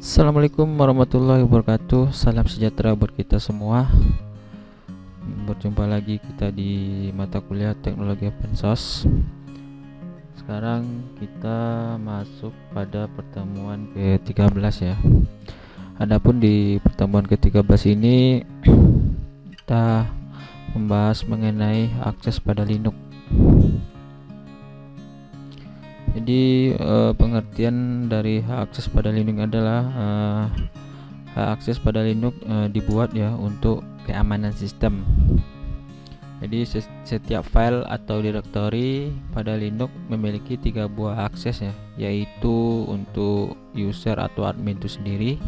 Assalamualaikum warahmatullahi wabarakatuh. Salam sejahtera buat kita semua. Berjumpa lagi kita di mata kuliah Teknologi Open Source. Sekarang kita masuk pada pertemuan ke-13 ya. Adapun di pertemuan ke-13 ini kita membahas mengenai akses pada Linux. Jadi pengertian dari hak akses pada Linux adalah hak akses pada Linux dibuat ya untuk keamanan sistem. Jadi setiap file atau direktori pada Linux memiliki 3 buah akses ya, yaitu untuk user atau admin itu sendiri,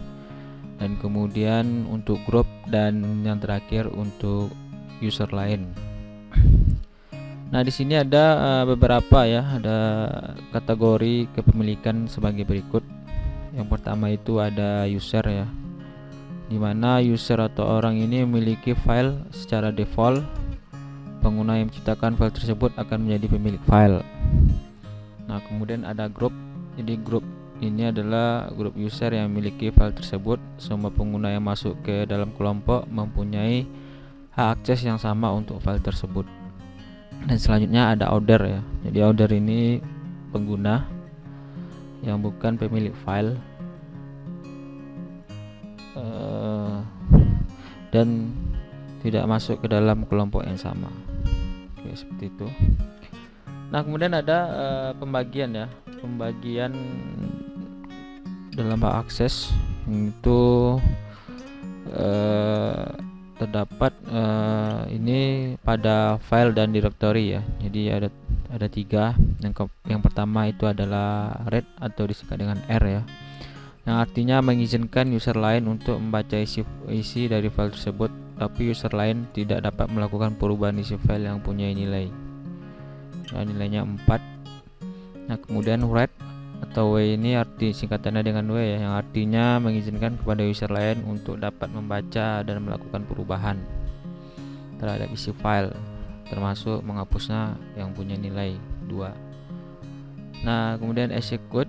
dan kemudian untuk grup, dan yang terakhir untuk user lain. Nah, di sini ada beberapa ya, ada kategori kepemilikan sebagai berikut. Yang pertama itu ada user ya, dimana user atau orang ini memiliki file secara default. Pengguna yang menciptakan file tersebut akan menjadi pemilik file. Nah, kemudian ada grup. Jadi grup ini adalah grup user yang memiliki file tersebut. Semua pengguna yang masuk ke dalam kelompok mempunyai hak akses yang sama untuk file tersebut. Dan selanjutnya ada order ya. Jadi order ini pengguna yang bukan pemilik file dan tidak masuk ke dalam kelompok yang sama. Oke, seperti itu. Nah, kemudian ada pembagian ya. Pembagian dalam hak akses itu terdapat ini pada file dan directory ya. Jadi ada 3. Yang pertama itu adalah read atau disingkat dengan R ya, yang artinya mengizinkan user lain untuk membaca isi dari file tersebut, tapi user lain tidak dapat melakukan perubahan isi file yang punya nilai. Nah, nilainya 4. Nah, kemudian write atau W ini arti singkatannya dengan W ya, yang artinya mengizinkan kepada user lain untuk dapat membaca dan melakukan perubahan terhadap isi file, termasuk menghapusnya yang punya nilai 2. Nah, kemudian execute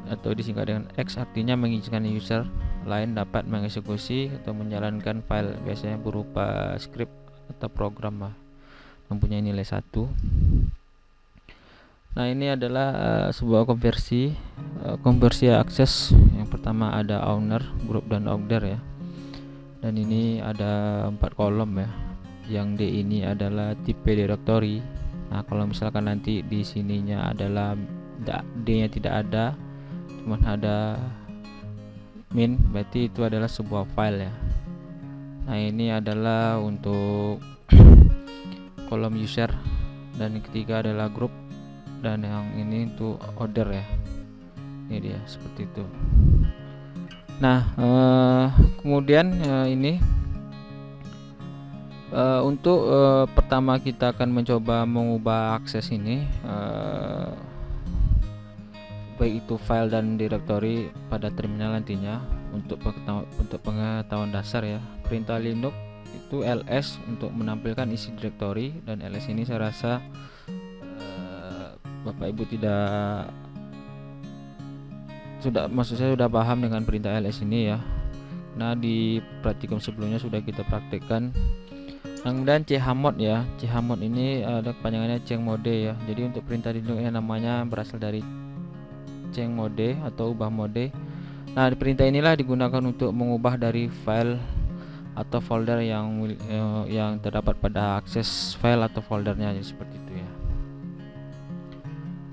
atau disingkat dengan X artinya mengizinkan user lain dapat mengeksekusi atau menjalankan file, biasanya berupa script atau program lah, mempunyai nilai 1. Nah, ini adalah sebuah konversi akses. Yang pertama ada owner, group, dan order ya. Dan ini ada 4 kolom ya. Yang D ini adalah tipe directory. Nah, kalau misalkan nanti di sininya adalah D-nya tidak ada, cuman ada min, berarti itu adalah sebuah file ya. Nah, ini adalah untuk kolom user, dan yang ketiga adalah group, dan yang ini untuk order ya. Ini dia seperti itu. Nah, kemudian ini untuk pertama kita akan mencoba mengubah akses ini, baik itu file dan directory pada terminal nantinya. Untuk pengetahuan dasar ya, perintah Linux itu ls untuk menampilkan isi directory, dan ls ini saya rasa Bapak Ibu sudah paham dengan perintah ls ini ya. Nah, di praktikum sebelumnya sudah kita praktekkan. Kemudian chmod ya. Chmod ini ada kepanjangannya change mode ya. Jadi untuk perintah Linux yang namanya berasal dari change mode atau ubah mode. Nah, perintah inilah digunakan untuk mengubah dari file atau folder yang terdapat pada akses file atau foldernya, seperti itu ya.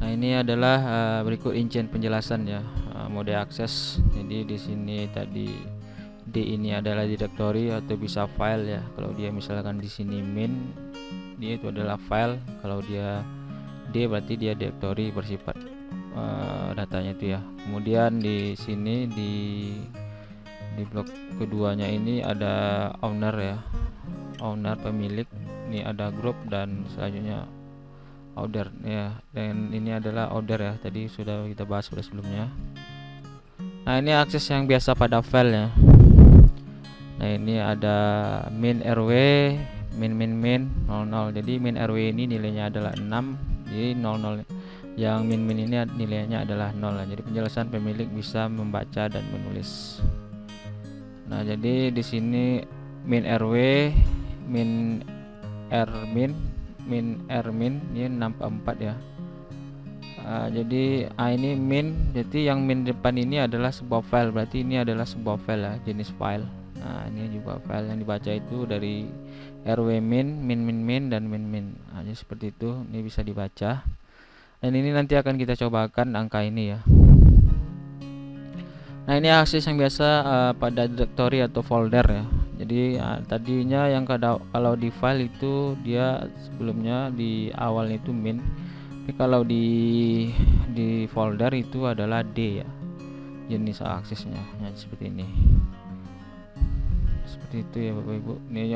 Nah, ini adalah berikut rincian penjelasan ya mode akses. Jadi di sini tadi D ini adalah directory atau bisa file ya. Kalau dia misalkan di sini min, dia itu adalah file. Kalau dia D berarti dia directory bersifat datanya itu ya. Kemudian di sini di blok keduanya ini ada owner ya, owner pemilik. Ini ada group, dan selanjutnya order ya, dan ini adalah order ya, tadi sudah kita bahas pada sebelumnya. Nah, ini akses yang biasa pada file ya. Nah, ini ada min rw, min 00. Jadi min rw ini nilainya adalah 6, jadi 00 Yang min ini nilainya adalah 0. Jadi penjelasan pemilik bisa membaca dan menulis. Nah, jadi di sini min RW, min R min ini 64 ya. Jadi ini min, jadi yang min depan ini adalah sebuah file, berarti ini adalah sebuah file ya, jenis file. Nah, ini juga file yang dibaca itu dari RW min, min dan min. Nah, jadi seperti itu, ini bisa dibaca. Dan ini nanti akan kita cobakan angka ini ya. Nah, ini akses yang biasa pada directory atau folder ya. Jadi tadinya yang kalau di file itu dia sebelumnya di awalnya itu min, tapi kalau di folder itu adalah D ya, jenis aksesnya. Nah, seperti ini. Seperti itu ya Bapak Ibu. Ini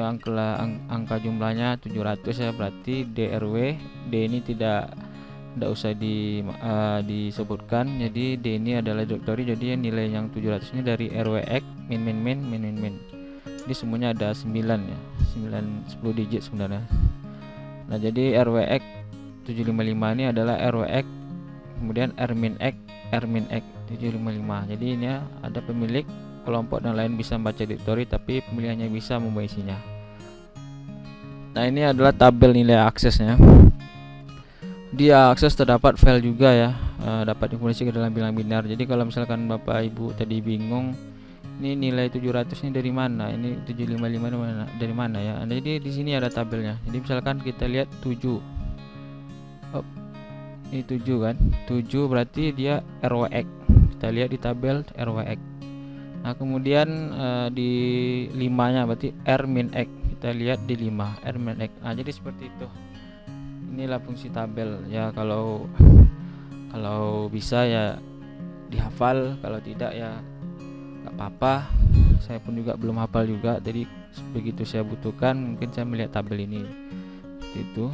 angka jumlahnya 700 ya, berarti DRW. D ini tidak usah disebutkan. Jadi D ini adalah directory, jadi nilai yang 700 ini dari RWX min. Jadi semuanya ada 9 ya, 10 digit sebenarnya. Nah, jadi RWX 755 ini adalah RWX, kemudian rminx 755. Jadi ini ada pemilik, kelompok dan lain bisa membaca directory, tapi pemilihannya bisa membawa isinya. Nah, ini adalah tabel nilai aksesnya. Di akses terdapat file juga ya, dapat informasi ke dalam bilang binar. Jadi kalau misalkan Bapak Ibu tadi bingung, ini nilai 700 ini dari mana, ini 755 dari mana ya. Nah, jadi di sini ada tabelnya. Jadi misalkan kita lihat 7. Ini 7 kan, 7 berarti dia RWX. Kita lihat di tabel RWX. Nah, kemudian di 5-nya berarti R-X. Kita lihat di 5 R-X. Nah, jadi seperti itu. Inilah fungsi tabel ya. Kalau bisa ya dihafal, kalau tidak ya nggak apa-apa. Saya pun juga belum hafal juga, jadi begitu saya butuhkan mungkin saya melihat tabel ini seperti itu.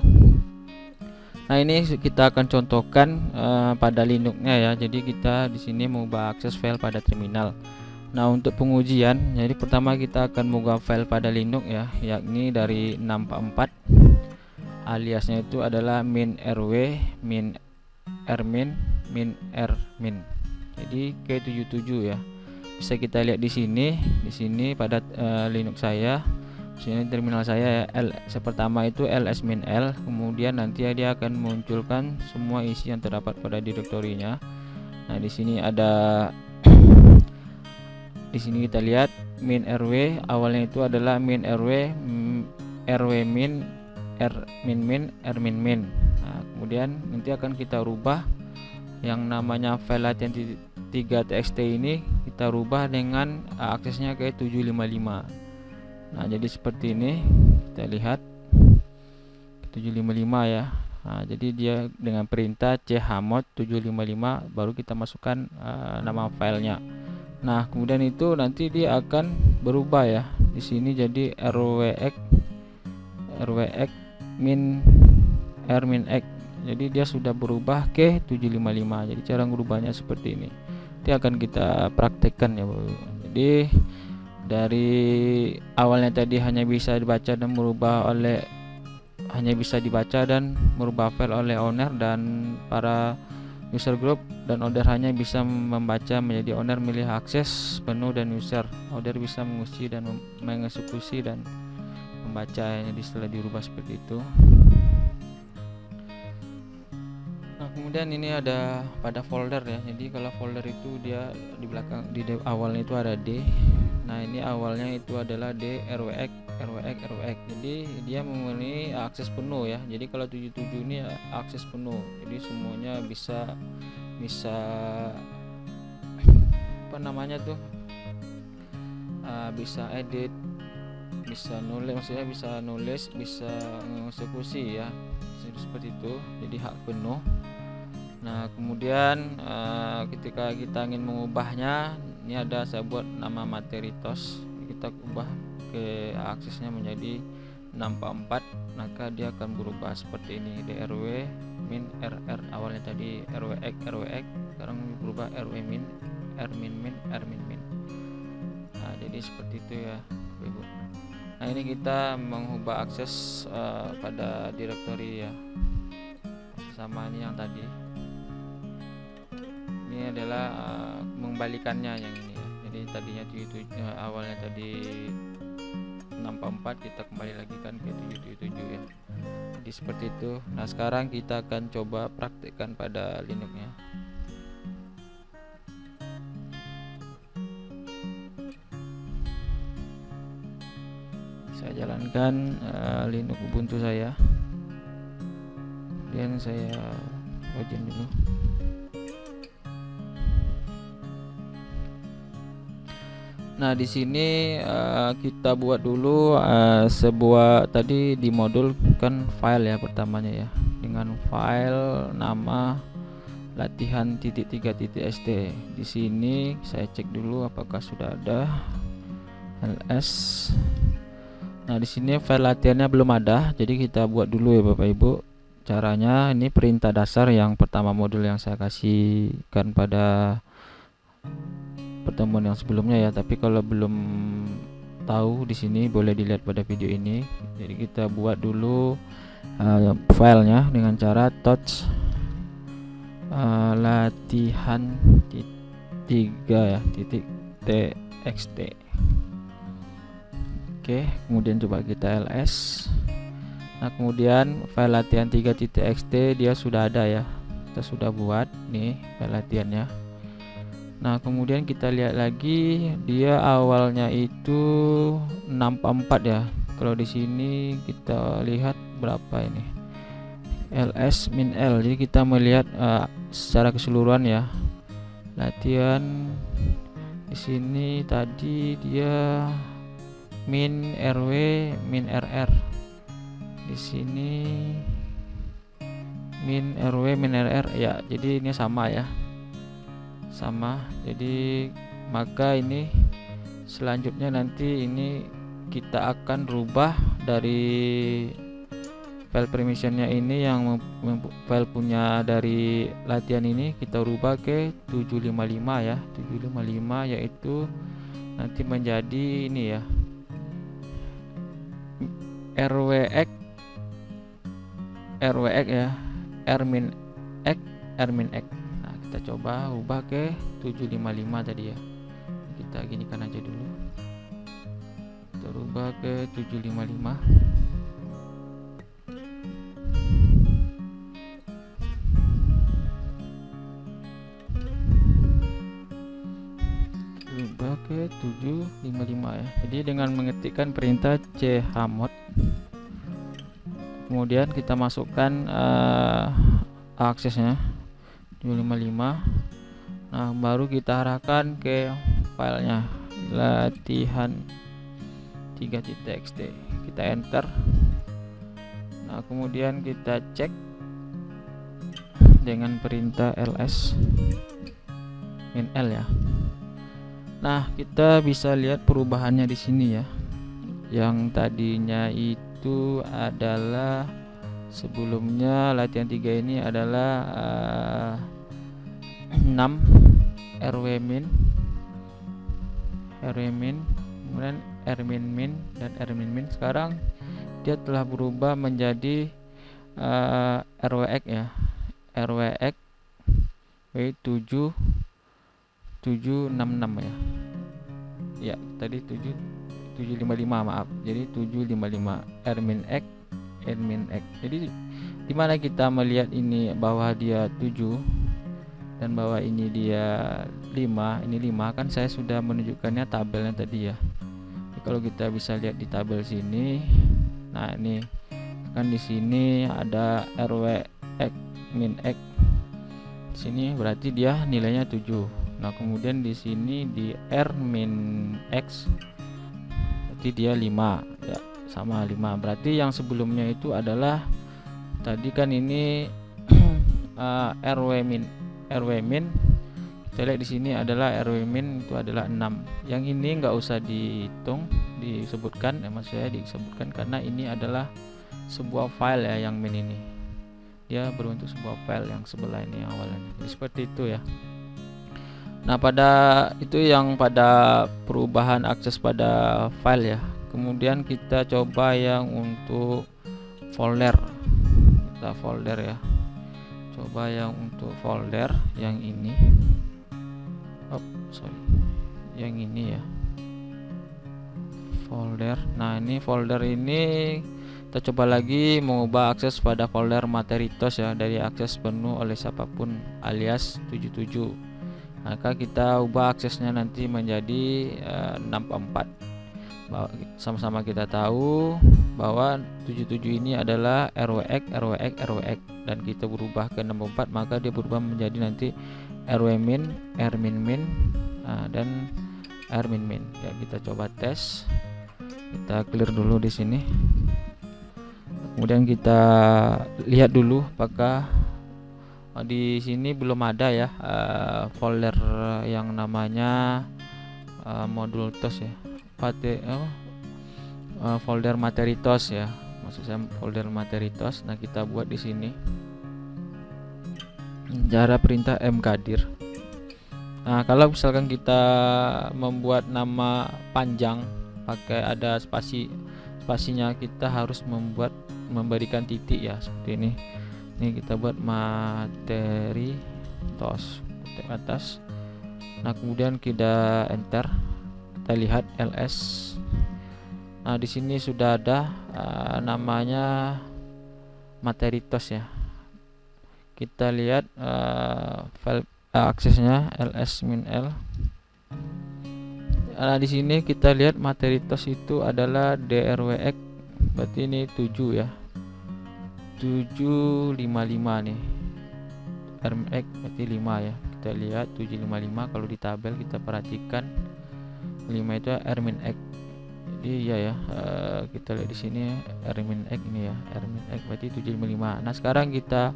Nah, ini kita akan contohkan pada Linux-nya ya. Jadi kita di sini mengubah akses file pada terminal. Nah, untuk pengujian, jadi pertama kita akan mengubah file pada Linux ya, yakni dari 644. Aliasnya itu adalah min rw min rmin min rmin. Jadi ke77 ya. Bisa kita lihat di sini pada Linux saya. Sini terminal saya ya, pertama itu ls-l, kemudian nanti dia akan munculkan semua isi yang terdapat pada direktorinya. Nah, di sini ada di sini kita lihat min rw, awalnya itu adalah min rw rw min rmin. Nah, kemudian nanti akan kita rubah yang namanya file latihan.3txt ini, kita rubah dengan aksesnya ke 755. Nah, jadi seperti ini, kita lihat 755 ya. Nah, jadi dia dengan perintah chmod 755 baru kita masukkan nama filenya. Nah, kemudian itu nanti dia akan berubah ya. Di sini jadi rwx min rminx. Jadi dia sudah berubah ke 755. Jadi cara merubahnya seperti ini. Nanti akan kita praktekkan ya, Bapak. Jadi dari awalnya tadi hanya bisa dibaca dan merubah file oleh owner dan para user group, dan owner hanya bisa membaca menjadi owner milih akses penuh dan user. Owner bisa menguji dan mengeksekusi dan membaca. Jadi setelah dirubah seperti itu. Nah, kemudian ini ada pada folder ya. Jadi kalau folder itu dia di belakang di awalnya itu ada D. Nah, ini awalnya itu adalah D RWX. Jadi dia memenuhi akses penuh ya. Jadi kalau 77 ini akses penuh. Jadi semuanya bisa apa namanya tuh? Bisa edit, bisa nulis, maksudnya bisa nulis, bisa mengeksekusi ya. Seperti itu. Jadi hak penuh. Nah, kemudian ketika kita ingin mengubahnya, ini ada saya buat nama materi tos, kita ubah ke aksesnya menjadi 644, maka dia akan berubah seperti ini. drw min rr, awalnya tadi rwx, sekarang berubah rw min rmin. Nah, jadi seperti itu ya, Ibu. Nah, ini kita mengubah akses pada direktori ya, sama ini yang tadi. Ini adalah mengembalikannya yang ini ya. Jadi tadinya awalnya tadi 644, kita kembali lagi kan ke 777 ya. Jadi seperti itu. Nah sekarang kita akan coba praktekkan pada Linux-nya. Saya jalankan Linux Ubuntu saya. Kemudian saya login dulu. Nah di sini kita buat dulu sebuah, tadi di modul kan file ya pertamanya ya, dengan file nama latihan.3.st. Di sini saya cek dulu apakah sudah ada ls. Nah di sini file latihannya belum ada, jadi kita buat dulu ya Bapak Ibu. Caranya ini perintah dasar yang pertama modul yang saya kasihkan pada pertemuan yang sebelumnya ya, tapi kalau belum tahu di sini boleh dilihat pada video ini. Jadi kita buat dulu filenya dengan cara touch latihan 3 ya .txt. Oke, kemudian coba kita ls. Nah kemudian file latihan 3.txt dia sudah ada ya, kita sudah buat nih file latihannya. Nah kemudian kita lihat lagi, dia awalnya itu 644 ya. Kalau di sini kita lihat berapa ini, ls min l. Jadi kita melihat secara keseluruhan ya. Latihan di sini tadi dia min rw min rr. Di sini min rw min rr ya. Jadi ini sama ya, sama. Jadi maka ini selanjutnya nanti ini kita akan rubah dari file permissionnya ini, yang file punya dari latihan ini kita rubah ke 755 ya, 755, yaitu nanti menjadi ini ya, rwx ya, rmin x. Nah kita coba ubah ke 755 tadi ya, kita ginikan aja dulu, kita rubah ke 755. Rubah ke 755 ya. Jadi dengan mengetikkan perintah chmod, kemudian kita masukkan aksesnya 755. Nah baru kita arahkan ke filenya latihan 3.txt, kita enter. Nah kemudian kita cek dengan perintah ls min l ya. Nah kita bisa lihat perubahannya di sini ya. Yang tadinya itu adalah, sebelumnya latihan 3 ini adalah 6 rw min, kemudian rmin min dan rmin min. Sekarang dia telah berubah menjadi rwx ya, rwx w766 ya. Ya tadi 755 maaf, jadi 755 rmin x. Jadi dimana kita melihat ini bahwa dia 7 dan bahwa ini dia 5, ini 5 kan saya sudah menunjukkannya tabelnya tadi ya. Jadi kalau kita bisa lihat di tabel sini, nah ini kan di sini ada rwx min x, di sini berarti dia nilainya 7. Nah kemudian di sini di r min x berarti dia 5 ya, sama 5. Berarti yang sebelumnya itu adalah tadi kan ini rw min, kita lihat di sini adalah rw min itu adalah 6. Yang ini nggak usah dihitung, disebutkan, maksud saya disebutkan karena ini adalah sebuah file ya, yang min ini dia berbentuk sebuah file yang sebelah ini yang awalnya. Jadi seperti itu ya. Nah pada itu yang pada perubahan akses pada file ya. Kemudian kita coba yang untuk folder, kita folder ya, coba yang untuk folder yang ini. Yang ini ya, folder. Nah, ini folder ini kita coba lagi mengubah akses pada folder materi TOS ya, dari akses penuh oleh siapapun alias 77. Maka kita ubah aksesnya nanti menjadi 64. Sama-sama kita tahu bahwa 77 ini adalah RWX dan kita berubah ke 64, maka dia berubah menjadi nanti RWmin, RminMin, dan RminMin. Ya, kita coba tes. Kita clear dulu di sini. Kemudian kita lihat dulu apakah di sini belum ada ya folder yang namanya modul TOS ya. Folder materi TOS ya. Maksud saya folder materi TOS. Nah, kita buat di sini. Cara perintah mkdir. Nah, kalau misalkan kita membuat nama panjang pakai ada spasinya, kita harus memberikan titik ya, seperti ini. Ini kita buat materi TOS, titik atas. Nah, kemudian kita enter. Kita lihat ls. Nah, di sini sudah ada namanya materi TOS ya. Kita lihat file aksesnya ls-l. Nah, di sini kita lihat materi TOS itu adalah drwx, berarti ini 7 ya, 755 nih. Rmx berarti 5 ya. Kita lihat 755, kalau di tabel kita perhatikan 5 itu Rminx. Jadi ya kita lihat di sini Rminx ini ya, Rminx berarti 755. Nah, sekarang kita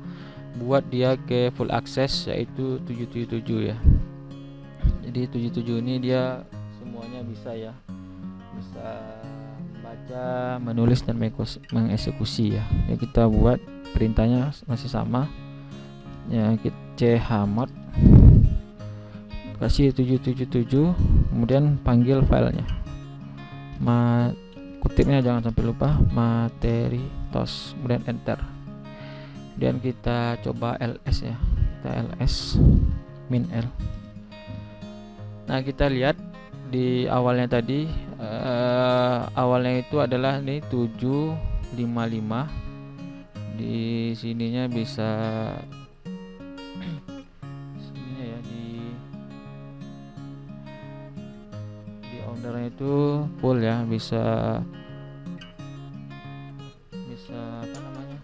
buat dia ke full access yaitu 777 ya. Jadi 77 ini dia semuanya bisa ya, bisa baca, menulis dan mengeksekusi ya. Ya, kita buat perintahnya masih sama ya, chmod kasih 777, kemudian panggil filenya, kutipnya jangan sampai lupa, materi TOS, kemudian enter. Kemudian kita coba ls ya, kita ls min l. Nah, kita lihat di awalnya tadi awalnya itu adalah ini 755. Di sininya bisa sininya ya, di ownernya itu full ya, bisa apa namanya,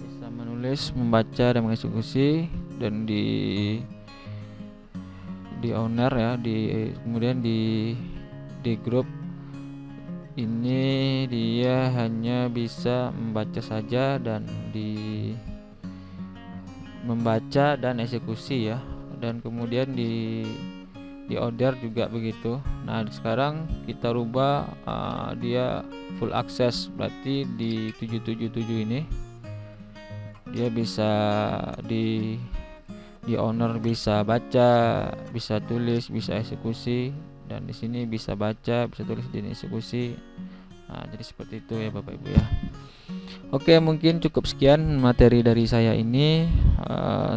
bisa menulis, membaca dan mengeksekusi. Dan di owner ya, kemudian di grup ini dia hanya bisa membaca saja dan membaca dan eksekusi ya. Dan kemudian di order juga begitu. Nah, sekarang kita rubah dia full access, berarti di 777 ini dia bisa di owner bisa baca, bisa tulis, bisa eksekusi, dan di sini bisa baca, bisa tulis dan eksekusi. Nah, jadi seperti itu ya Bapak Ibu ya. Oke, mungkin cukup sekian materi dari saya ini.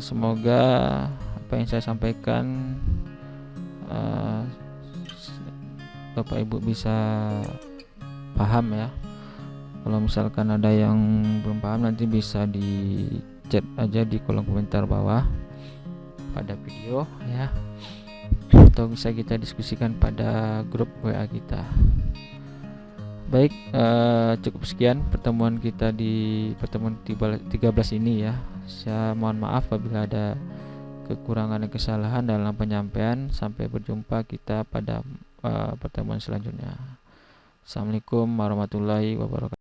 Semoga apa yang saya sampaikan Bapak Ibu bisa paham ya. Kalau misalkan ada yang belum paham, nanti bisa di chat aja di kolom komentar bawah pada video ya, atau bisa kita diskusikan pada grup WA kita. Baik, cukup sekian pertemuan kita di pertemuan 13 ini ya. Saya mohon maaf apabila ada kekurangan dan kesalahan dalam penyampaian. Sampai berjumpa kita pada pertemuan selanjutnya. Assalamualaikum warahmatullahi wabarakatuh.